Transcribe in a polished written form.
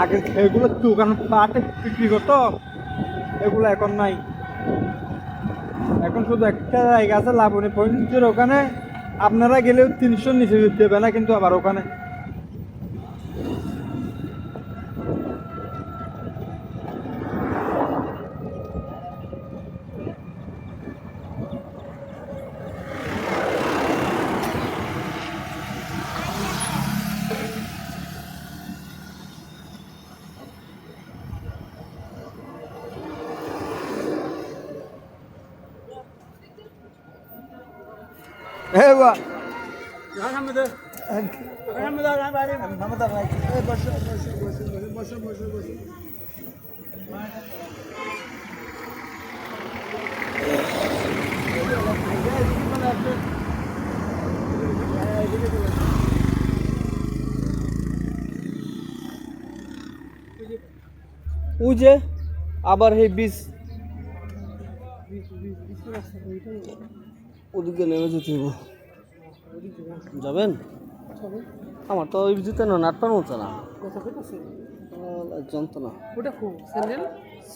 আগে এগুলো দোকান পাটে বিক্রি করতো, এগুলো এখন নাই। এখন শুধু একটা জায়গা আছে লাবণী পয়েন্টের ওখানে, আপনারা গেলেও 300 নিচে দেবে না কিন্তু আবার ওখানে। হ্যাঁ বা ওই যে আবার এই বীজ ওদিকে নেমে যেতে হইব। যাবেন? আমার তো ওই জুতে না নাটপার মতো না, যন্ত্রণা। ওটা খুব স্যান্ডেল